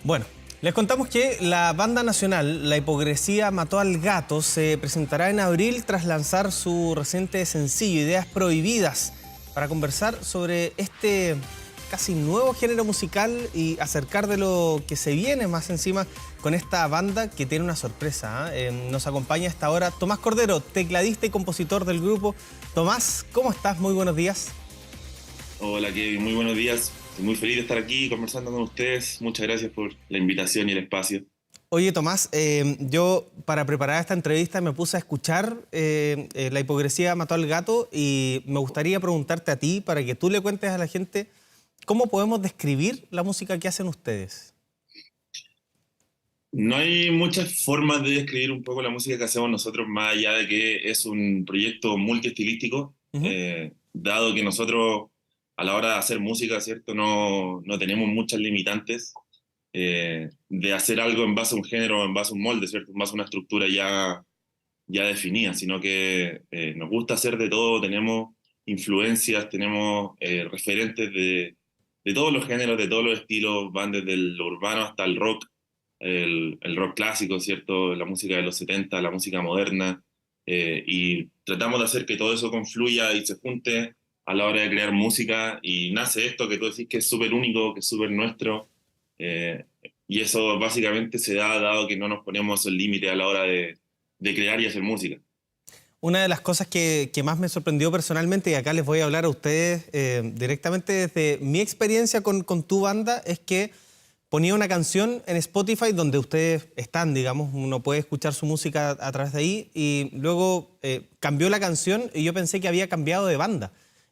Bueno, les contamos que la banda nacional La Hipocresía Mató al Gato se presentará en abril tras lanzar su reciente sencillo Ideas Prohibidas para conversar sobre este casi nuevo género musical y acercar de lo que se viene más encima con esta banda que tiene una sorpresa. Nos acompaña a esta hora Tomás Cordero, tecladista y compositor del grupo. Tomás, ¿cómo estás? Muy buenos días. Hola Kevin, muy buenos días. Estoy muy feliz de estar aquí conversando con ustedes. Muchas gracias por la invitación y el espacio. Oye, Tomás, yo para preparar esta entrevista me puse a escuchar La Hipocresía Mató al Gato y me gustaría preguntarte a ti, para que tú le cuentes a la gente, ¿cómo podemos describir la música que hacen ustedes? No hay muchas formas de describir un poco la música que hacemos nosotros, más allá de que es un proyecto multiestilístico, Ujú. dado que nosotros a la hora de hacer música, ¿cierto? No tenemos muchas limitantes de hacer algo en base a un género, en base a un molde, ¿cierto? En base a una estructura ya definida, sino que nos gusta hacer de todo, tenemos influencias, tenemos referentes de todos los géneros, de todos los estilos, van desde lo urbano hasta el rock, el rock clásico, ¿cierto? La música de los 70, la música moderna, y tratamos de hacer que todo eso confluya y se junte a la hora de crear música, y nace esto que tú decís que es súper único, que es súper nuestro, eh, y eso básicamente se da dado que no nos ponemos el límite a la hora de crear y hacer música. Una de las cosas que más me sorprendió personalmente, y acá les voy a hablar a ustedes directamente desde mi experiencia con tu banda, es que ponía una canción en Spotify donde ustedes están, digamos, uno puede escuchar su música a través de ahí, y luego cambió la canción y yo pensé que había cambiado de banda.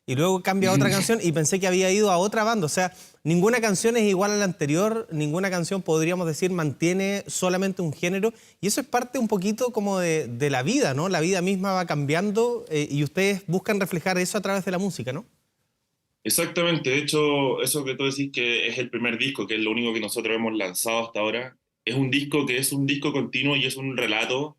Y luego cambia a otra canción y pensé que había ido a otra banda. O sea, ninguna canción es igual a la anterior, ninguna canción, podríamos decir, mantiene solamente un género. Y eso es parte un poquito como de la vida, ¿no? La vida misma va cambiando y ustedes buscan reflejar eso a través de la música, ¿no? Exactamente, de hecho, eso que tú decís que es el primer disco, que es lo único que nosotros hemos lanzado hasta ahora, es un disco que es un disco continuo y es un relato,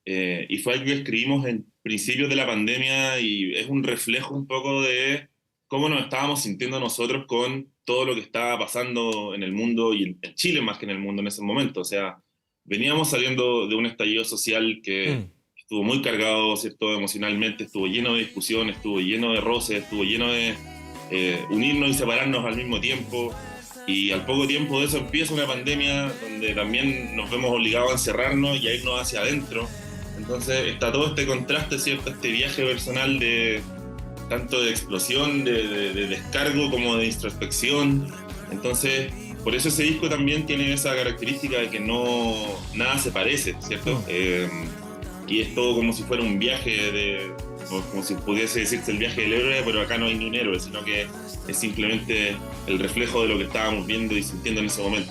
y fue algo que escribimos en principios de la pandemia y es un reflejo un poco de cómo nos estábamos sintiendo nosotros con todo lo que estaba pasando en el mundo y en Chile más que en el mundo en ese momento. O sea, veníamos saliendo de un estallido social que Mm. estuvo muy cargado, ¿cierto? Emocionalmente, estuvo lleno de discusión, estuvo lleno de roces, estuvo lleno de unirnos y separarnos al mismo tiempo. Y al poco tiempo de eso empieza una pandemia donde también nos vemos obligados a encerrarnos y a irnos hacia adentro. Entonces está todo este contraste, ¿cierto? Este viaje personal de tanto de explosión, de descargo como de introspección. Entonces, por eso ese disco también tiene esa característica de que no nada se parece, ¿cierto? Mm. Y es todo como si fuera un viaje o como si pudiese decirse el viaje del héroe, pero acá no hay ni un héroe, sino que es simplemente el reflejo de lo que estábamos viendo y sintiendo en ese momento.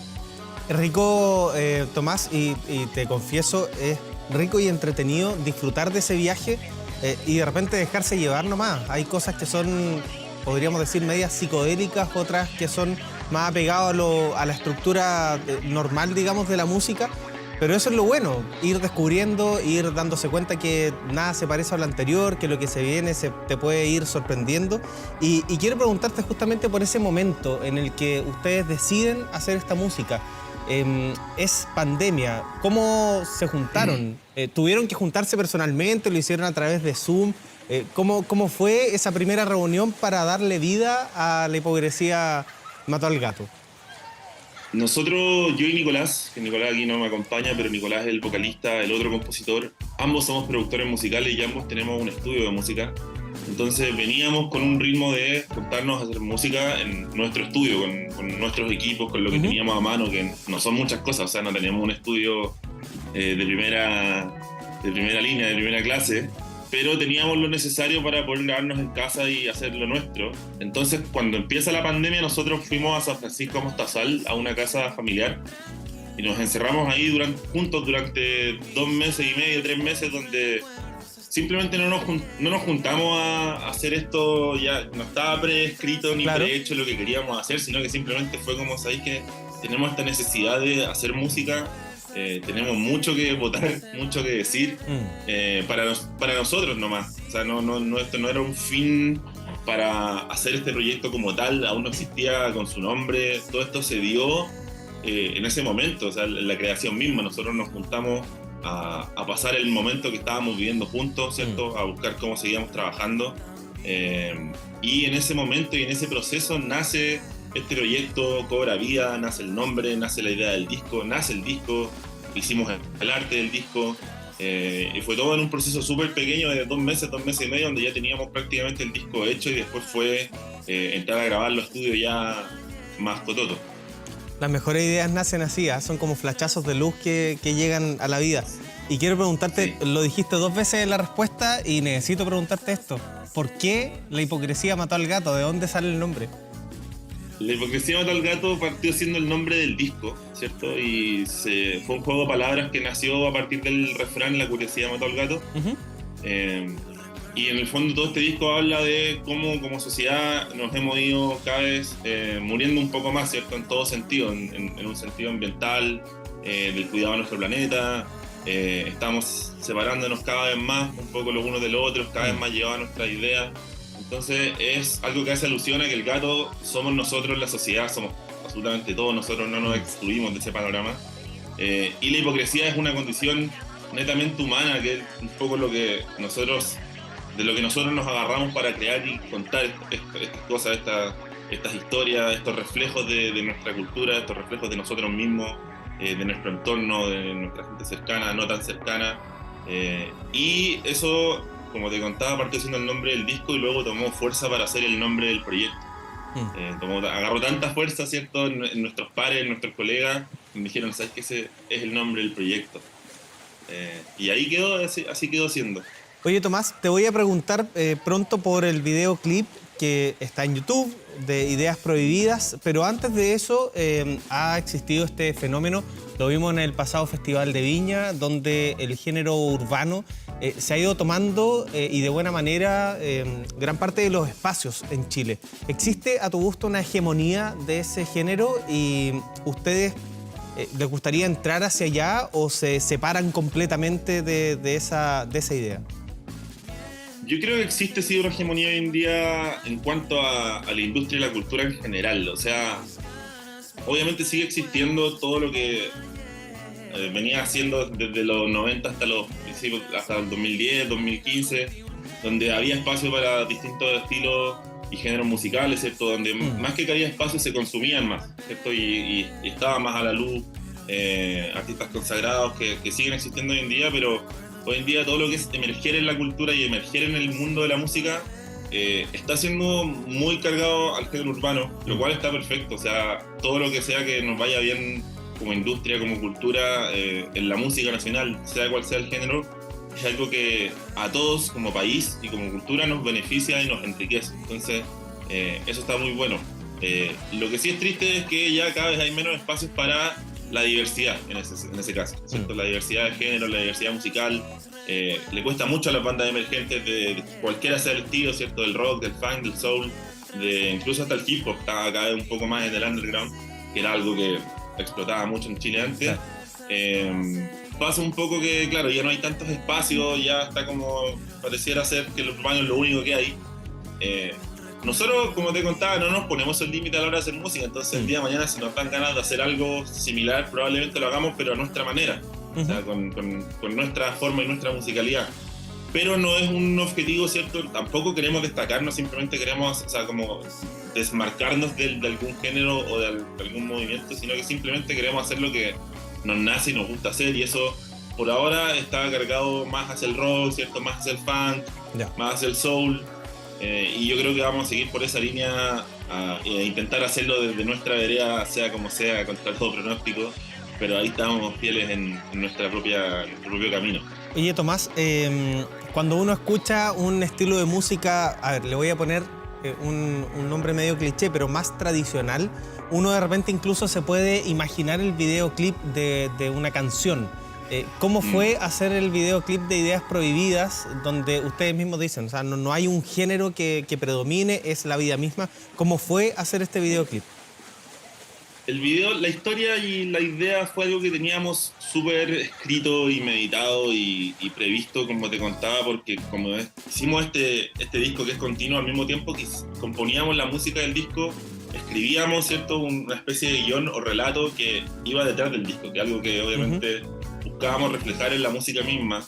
Es rico, Tomás, y te confieso, es rico y entretenido disfrutar de ese viaje y de repente dejarse llevar nomás. Hay cosas que son, podríamos decir, medias psicodélicas, otras que son más apegadas a la estructura normal, digamos, de la música. Pero eso es lo bueno, ir descubriendo, ir dándose cuenta que nada se parece a lo anterior, que lo que se viene te puede ir sorprendiendo. Y quiero preguntarte justamente por ese momento en el que ustedes deciden hacer esta música. Es pandemia. ¿Cómo se juntaron? ¿Tuvieron que juntarse personalmente? ¿Lo hicieron a través de Zoom? ¿Cómo fue esa primera reunión para darle vida a La Hipocresía Mató al Gato? Nosotros, yo y Nicolás, que Nicolás aquí no me acompaña, pero Nicolás es el vocalista, el otro compositor, ambos somos productores musicales y ambos tenemos un estudio de música. Entonces veníamos con un ritmo de juntarnos a hacer música en nuestro estudio, con nuestros equipos, con lo que Ujú. teníamos a mano, que no son muchas cosas, o sea, no tenemos un estudio de primera línea, de primera clase, pero teníamos lo necesario para poder grabarnos en casa y hacer lo nuestro. Entonces, cuando empieza la pandemia, nosotros fuimos a San Francisco a Mostazal, a una casa familiar, y nos encerramos ahí juntos durante 2 meses y medio, 3 meses, donde simplemente no nos juntamos a hacer esto, ya no estaba preescrito ni Claro. prehecho lo que queríamos hacer, sino que simplemente fue como, sabéis que tenemos esta necesidad de hacer música, tenemos mucho que votar, mucho que decir, Mm. para nosotros nomás. O sea, esto no era un fin para hacer este proyecto como tal, aún no existía con su nombre, todo esto se dio en ese momento, o sea, la creación misma. Nosotros nos juntamos a pasar el momento que estábamos viviendo juntos, ¿cierto? A buscar cómo seguíamos trabajando. Y en ese momento y en ese proceso nace este proyecto, cobra vida, nace el nombre, nace la idea del disco, nace el disco, hicimos el arte del disco. Y fue todo en un proceso súper pequeño de 2 meses y medio, donde ya teníamos prácticamente el disco hecho, y después fue entrar a grabar los estudios ya más cototo. Las mejores ideas nacen así, son como flashazos de luz que llegan a la vida. Y quiero preguntarte, sí, lo dijiste 2 veces en la respuesta y necesito preguntarte esto. ¿Por qué la hipocresía mató al gato? ¿De dónde sale el nombre? La hipocresía mató al gato partió siendo el nombre del disco, ¿cierto? Y fue un juego de palabras que nació a partir del refrán "la curiosidad mató al gato". Y en el fondo todo este disco habla de cómo como sociedad nos hemos ido cada vez muriendo un poco más, ¿cierto? En todo sentido, en un sentido ambiental, del cuidado de nuestro planeta. Estamos separándonos cada vez más un poco los unos de los otros, cada vez más llevados a nuestras ideas. Entonces es algo que hace alusión a que el gato somos nosotros, la sociedad, somos absolutamente todos nosotros, no nos excluimos de ese panorama. Y la hipocresía es una condición netamente humana, que es un poco de lo que nosotros nos agarramos para crear y contar estas cosas, estas historias, estos reflejos de nuestra cultura, estos reflejos de nosotros mismos, de nuestro entorno, de nuestra gente cercana, no tan cercana. Y eso, como te contaba, partió siendo el nombre del disco y luego tomó fuerza para hacer el nombre del proyecto. Agarró tanta fuerza, ¿cierto?, en nuestros pares, en nuestros colegas, y me dijeron, ¿sabes qué? Ese es el nombre del proyecto. Y ahí quedó, así quedó siendo. Oye, Tomás, te voy a preguntar pronto por el videoclip que está en YouTube, de Ideas Prohibidas, pero antes de eso ha existido este fenómeno, lo vimos en el pasado Festival de Viña, donde el género urbano se ha ido tomando y de buena manera gran parte de los espacios en Chile. ¿Existe a tu gusto una hegemonía de ese género y ustedes les gustaría entrar hacia allá o se separan completamente de esa idea? Yo creo que existe sí una hegemonía hoy en día en cuanto a la industria y la cultura en general. O sea, obviamente sigue existiendo todo lo que venía haciendo desde los 90 hasta los principios, hasta el 2010, 2015, donde había espacio para distintos estilos y géneros musicales, ¿cierto? Donde más que había espacio se consumían más, ¿cierto? Y estaba más a la luz artistas consagrados que siguen existiendo hoy en día, pero hoy en día todo lo que es emerger en la cultura y emerger en el mundo de la música está siendo muy cargado al género urbano, lo cual está perfecto. O sea, todo lo que sea que nos vaya bien como industria, como cultura, en la música nacional, sea cual sea el género, es algo que a todos como país y como cultura nos beneficia y nos enriquece. Entonces, eso está muy bueno. Lo que sí es triste es que ya cada vez hay menos espacios para la diversidad en ese caso, ¿cierto? La diversidad de género, la diversidad musical. Le cuesta mucho a las bandas emergentes de cualquiera sea el estilo, ¿cierto? Del rock, del funk, del soul, incluso hasta el hip hop está cada vez un poco más en el underground, que era algo que explotaba mucho en Chile antes. Pasa un poco que, claro, ya no hay tantos espacios, ya está como, pareciera ser que los urbanos es lo único que hay. Nosotros, como te contaba, no nos ponemos el límite a la hora de hacer música, entonces el día de mañana si nos dan ganas de hacer algo similar, probablemente lo hagamos, pero a nuestra manera, o sea, con nuestra forma y nuestra musicalidad. Pero no es un objetivo, ¿cierto? Tampoco queremos destacarnos, simplemente queremos, o sea, como desmarcarnos de algún género o de algún movimiento, sino que simplemente queremos hacer lo que nos nace y nos gusta hacer, y eso por ahora está cargado más hacia el rock, ¿cierto? Más hacia el funk, más hacia el soul. Y yo creo que vamos a seguir por esa línea e intentar hacerlo desde nuestra vereda, sea como sea, contra todo pronóstico, pero ahí estamos fieles en nuestro propio camino. Oye, Tomás, cuando uno escucha un estilo de música, a ver, le voy a poner un nombre medio cliché, pero más tradicional, uno de repente incluso se puede imaginar el videoclip de una canción. ¿Cómo fue hacer el videoclip de Ideas Prohibidas, donde ustedes mismos dicen, o sea, no hay un género que predomine, es la vida misma? ¿Cómo fue hacer este videoclip? El video, la historia y la idea fue algo que teníamos súper escrito y meditado y previsto, como te contaba, porque como hicimos este disco que es continuo al mismo tiempo que componíamos la música del disco, escribíamos, ¿cierto?, una especie de guión o relato que iba detrás del disco, que es algo que obviamente buscábamos reflejar en la música misma.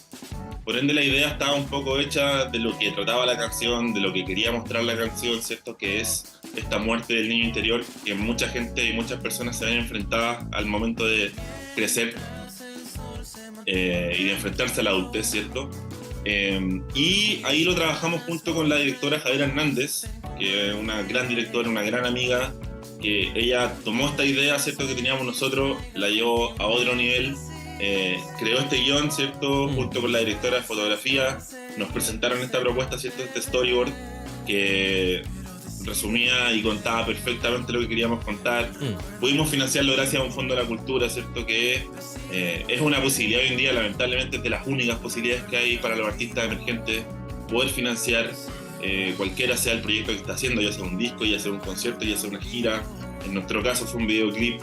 Por ende, la idea estaba un poco hecha de lo que trataba la canción, de lo que quería mostrar la canción, ¿cierto?, que es esta muerte del niño interior, que mucha gente y muchas personas se ven enfrentadas al momento de crecer y de enfrentarse a la adultez, ¿cierto? Y ahí lo trabajamos junto con la directora Javiera Hernández, que es una gran directora, una gran amiga, que ella tomó esta idea, ¿cierto?, que teníamos nosotros, la llevó a otro nivel, creó este guión, ¿cierto?, junto con la directora de fotografía, nos presentaron esta propuesta, ¿cierto?, este storyboard, que resumía y contaba perfectamente lo que queríamos contar. Pudimos financiarlo gracias a un fondo de la cultura, ¿cierto?, que es una posibilidad hoy en día, lamentablemente es de las únicas posibilidades que hay para los artistas emergentes, poder financiar cualquiera sea el proyecto que está haciendo, ya sea un disco, ya sea un concierto, ya sea una gira. En nuestro caso fue un videoclip,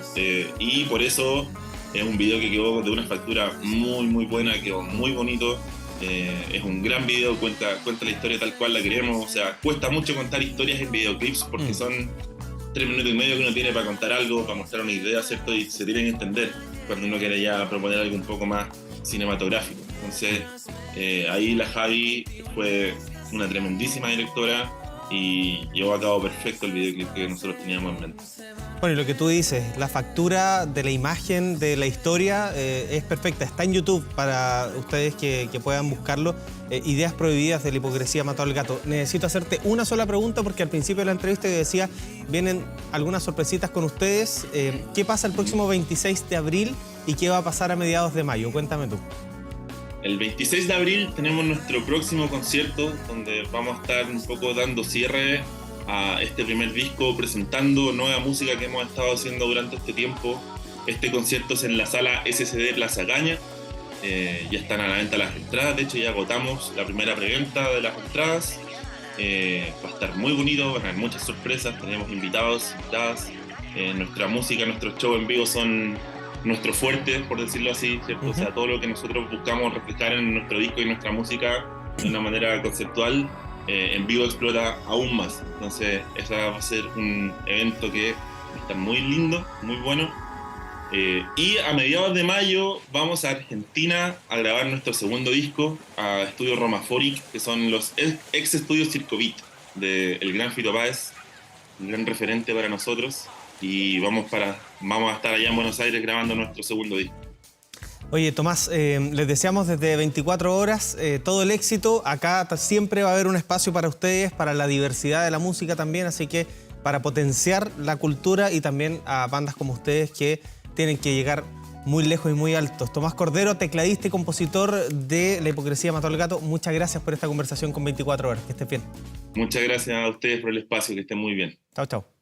y por eso es un video que quedó de una factura muy muy buena, quedó muy bonito. Es un gran video, cuenta la historia tal cual la queremos. O sea, cuesta mucho contar historias en videoclips porque son 3 minutos y medio que uno tiene para contar algo, para mostrar una idea, ¿cierto? Y se tienen que entender cuando uno quiere ya proponer algo un poco más cinematográfico. Entonces, ahí la Javi fue una tremendísima directora y llevó a cabo perfecto el videoclip que nosotros teníamos en mente. Bueno, y lo que tú dices, la factura de la imagen, de la historia, es perfecta. Está en YouTube para ustedes que puedan buscarlo. Ideas prohibidas de la hipocresía mató al gato. Necesito hacerte una sola pregunta porque al principio de la entrevista yo decía, vienen algunas sorpresitas con ustedes. ¿Qué pasa el próximo 26 de abril y qué va a pasar a mediados de mayo? Cuéntame tú. El 26 de abril tenemos nuestro próximo concierto donde vamos a estar un poco dando cierre a este primer disco, presentando nueva música que hemos estado haciendo durante este tiempo. Este concierto es en la sala SCD Plaza Gaña. Ya están a la venta las entradas, de hecho ya agotamos la primera preventa de las entradas. Va a estar muy bonito, van a haber muchas sorpresas, tenemos invitados, invitadas. Nuestra música, nuestros shows en vivo son nuestro fuerte, por decirlo así, ¿cierto? O sea, todo lo que nosotros buscamos reflejar en nuestro disco y nuestra música de una manera conceptual, en vivo explota aún más. Entonces, ese va a ser un evento que va a estar muy lindo, muy bueno. Y a mediados de mayo vamos a Argentina a grabar nuestro segundo disco, a Estudio Romaforic, que son los ex estudios Circovit del gran Fito Páez, un gran referente para nosotros. Y vamos a estar allá en Buenos Aires grabando nuestro segundo disco. Oye, Tomás, les deseamos desde 24 horas todo el éxito. Acá siempre va a haber un espacio para ustedes, para la diversidad de la música también, así que para potenciar la cultura y también a bandas como ustedes que tienen que llegar muy lejos y muy altos. Tomás Cordero, tecladista y compositor de La hipocresía mató al gato, muchas gracias por esta conversación con 24 horas. Que estés bien. Muchas gracias a ustedes por el espacio, que estén muy bien. Chao, chao.